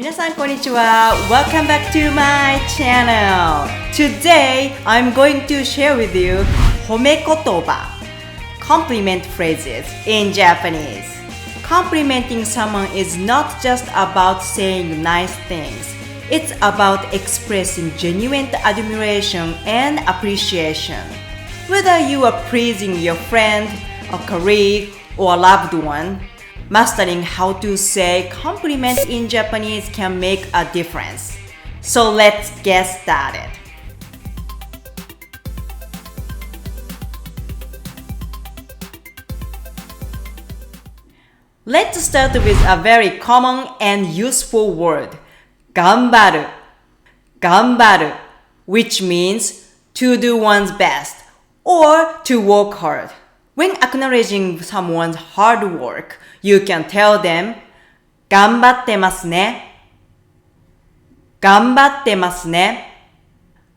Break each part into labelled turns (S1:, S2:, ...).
S1: 皆さんこんにちは。Welcome back to my channel. Today, I'm going to share with you 褒め言葉 compliment phrases in Japanese. Complimenting someone is not just about saying nice things. It's about expressing genuine admiration and appreciation. Whether you are praising your friend, a colleague, or a loved one,Mastering how to say compliment in Japanese can make a difference. So let's get started. Let's start with a very common and useful word, 頑張る. 頑張る, which means to do one's best or to work hard.When acknowledging someone's hard work, you can tell them, 頑張ってますね. 頑張ってますね.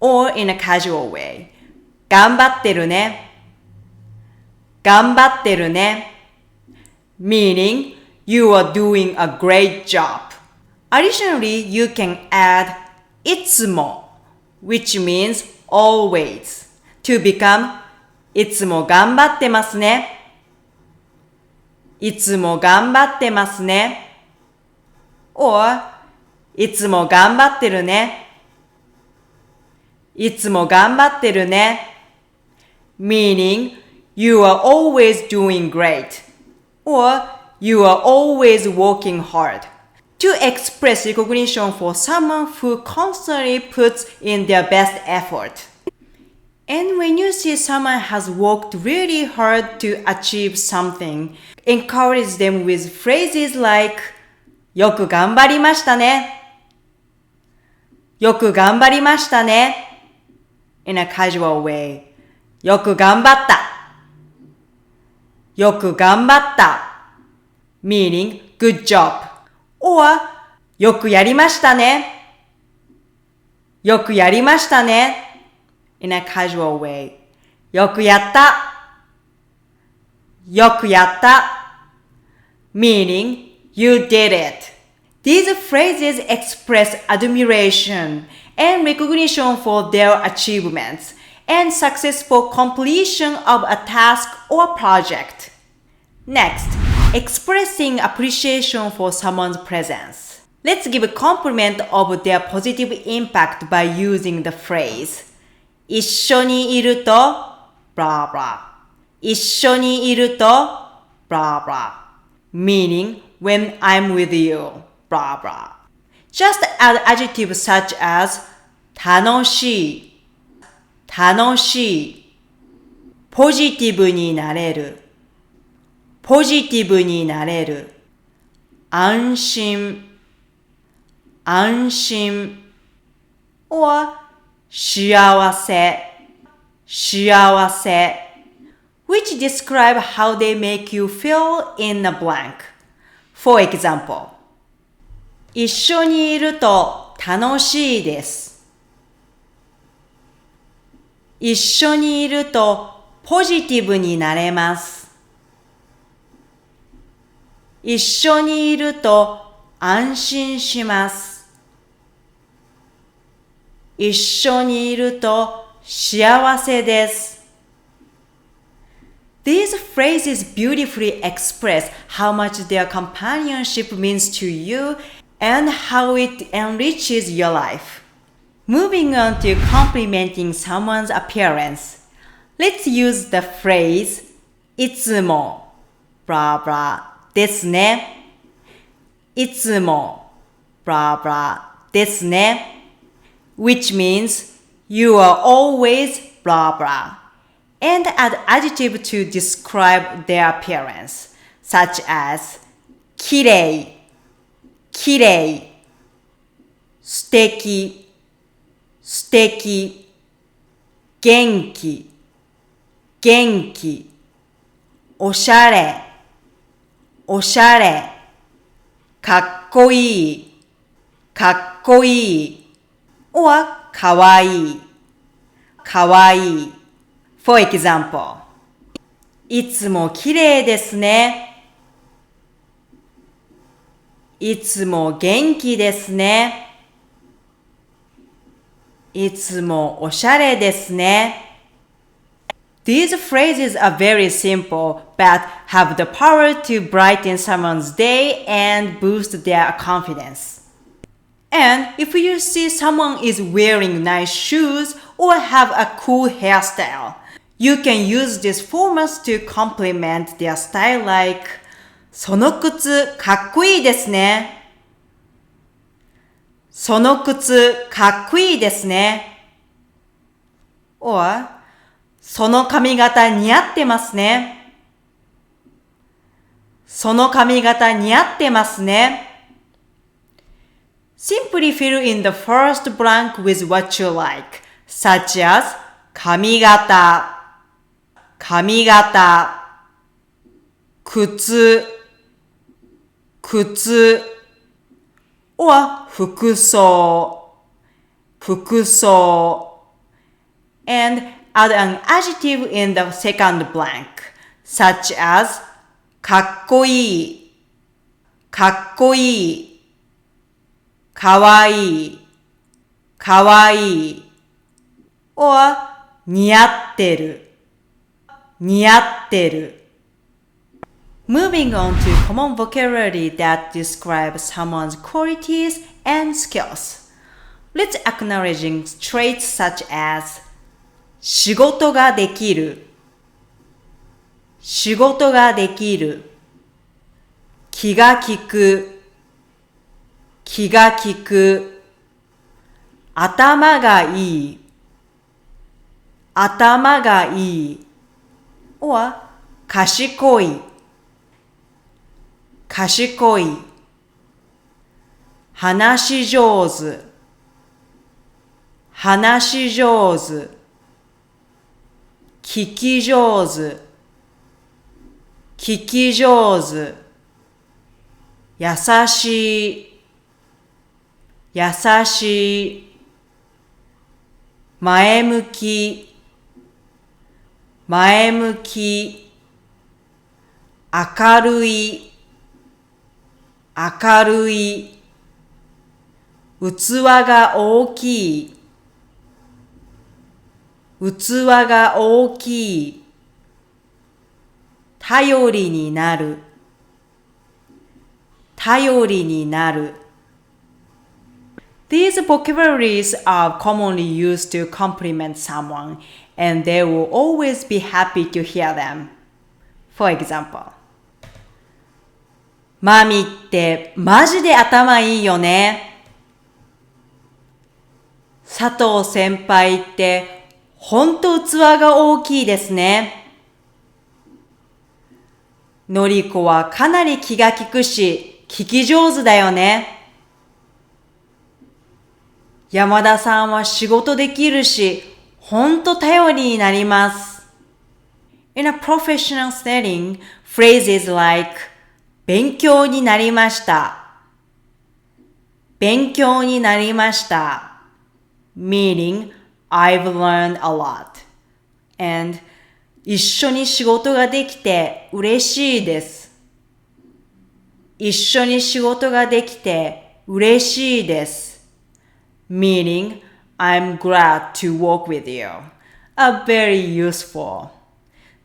S1: Or in a casual way, 頑張ってるね. 頑張ってるね. Meaning, you are doing a great job. Additionally, you can add いつも, which means always, to becomeいつも頑張ってますね。いつも頑張ってますね。or いつも頑張ってるね。いつも頑張ってるね。meaning you are always doing great or you are always working hard. To express recognition for someone who constantly puts in their best effort.And when you see someone has worked really hard to achieve something, encourage them with phrases like よく頑張りましたね。よく頑張りましたね。In a casual way. よく頑張った。よく頑張った。Meaning good job. Or よくやりましたね。よくやりましたね。In a casual way. よくやった。よくやった。Meaning, you did it. These phrases express admiration and recognition for their achievements and successful completion of a task or project. Next, expressing appreciation for someone's presence. Let's give a compliment of their positive impact by using the phrase一緒にいると blah blah 一緒にいると blah blah meaning when I'm with you blah blah Just add adjectives such as 楽しい楽しいポジティブになれるポジティブになれる安心安心 or幸せ幸せ which describe how they make you feel in a blank. For example, 一緒にいると楽しいです。一緒にいるとポジティブになれます。一緒にいると安心します。一緒にいると幸せです。These phrases beautifully express how much their companionship means to you and how it enriches your life. Moving on to complimenting someone's appearance. Let's use the phrase いつも blah blah ですね。いつも blah blah ですね。which means you are always blah blah, and add adjective to describe their appearance, such as きれい、きれい、素敵、素敵、元気、元気、おしゃれ、おしゃれ、かっこいい、かっこいい。or かわいい、かわいい。For example, いつもきれいですね。いつも元気ですね。いつもおしゃれですね。These phrases are very simple but have the power to brighten someone's day and boost their confidence. And if you see someone is wearing nice shoes or have a cool hairstyle, you can use these formats to compliment their style like その靴かっこいいですね。その靴かっこいいですね。or その髪型似合ってますね。その髪型似合ってますね。Simply fill in the first blank with what you like, such as 髪型、髪型、靴、靴、or 服装、服装、and add an adjective in the second blank, such as かっこいい、かっこいい、かわいい、かわいい、or 似合ってる、似合ってる。Moving on to common vocabulary that describes someone's qualities and skills. Let's acknowledging traits such as 仕事ができる、仕事ができる、気が利く、気が利く、頭がいい、頭がいい、or 賢い、賢い、話し上手、話し上手、聞き上手、聞き上手、優しい、優しい、前向き、前向き、明るい、明るい、器が大きい、器が大きい、頼りになる、頼りになる。These vocabularies are commonly used to compliment someone, and they will always be happy to hear them. For example, マミってマジで頭いいよね。佐藤先輩ってほんと器が大きいですね。のりこはかなり気が利くし、聞き上手だよね。山田さんは仕事できるし、ほんと頼りになります。In a professional setting, phrases like 勉強になりました。勉強になりました。meaning I've learned a lot. And 一緒に仕事ができて嬉しいです。一緒に仕事ができて嬉しいです。meaning I'm glad to work with you, are very useful.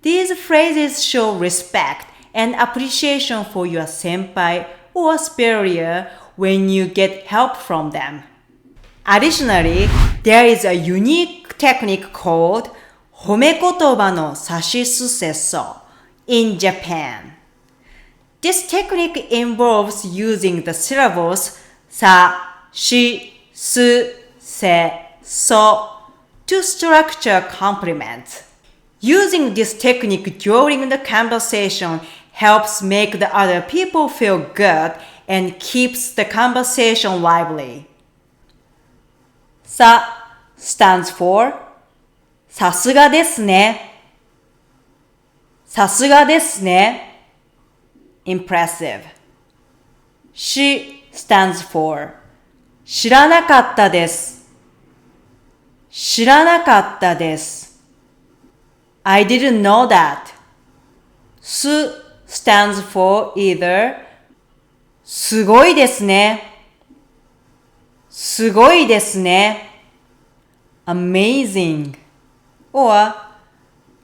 S1: These phrases show respect and appreciation for your senpai or superior when you get help from them. Additionally, there is a unique technique called 褒め言葉のさしすせそ in Japan. This technique involves using the syllables さしすせそ to structure compliments. Using this technique during the conversation helps make the other people feel good and keeps the conversation lively. さ stands for さすがですね。さすがですね。Impressive. し stands for 知らなかったです。知らなかったです。I didn't know that. す stands for either すごいですね。すごいですね。amazing or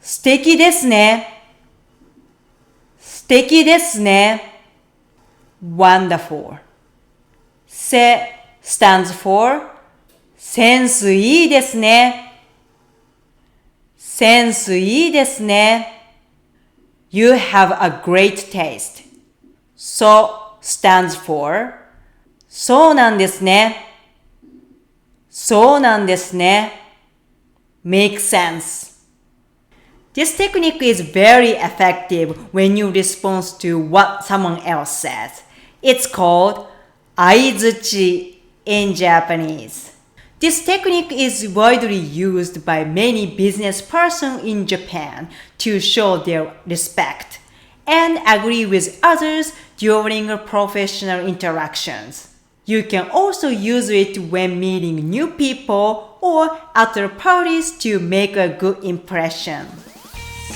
S1: 素敵ですね。素敵ですね。wonderful. せ stands for センスいいですね。センスいいですね。You have a great taste. So stands for そうなんですね。そうなんですね。Makes sense. This technique is very effective when you respond to what someone else says. It's called 相づち in Japanese. This technique is widely used by many business persons in Japan to show their respect and agree with others during professional interactions. You can also use it when meeting new people or other parties to make a good impression.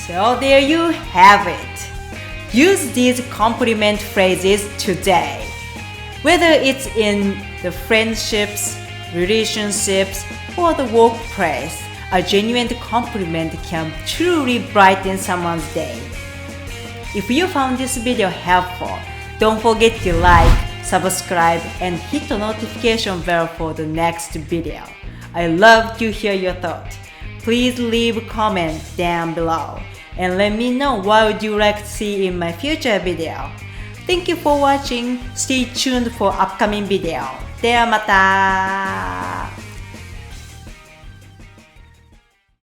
S1: So there you have it. Use these compliment phrases today. Whether it's in the friendships, relationships, or the workplace, a genuine compliment can truly brighten someone's day. If you found this video helpful, don't forget to like, subscribe, and hit the notification bell for the next video. I love to hear your thoughts. Please leave a comment down below and let me know what would you like to see in my future video. Thank you for watching. Stay tuned for upcoming video. ではまた。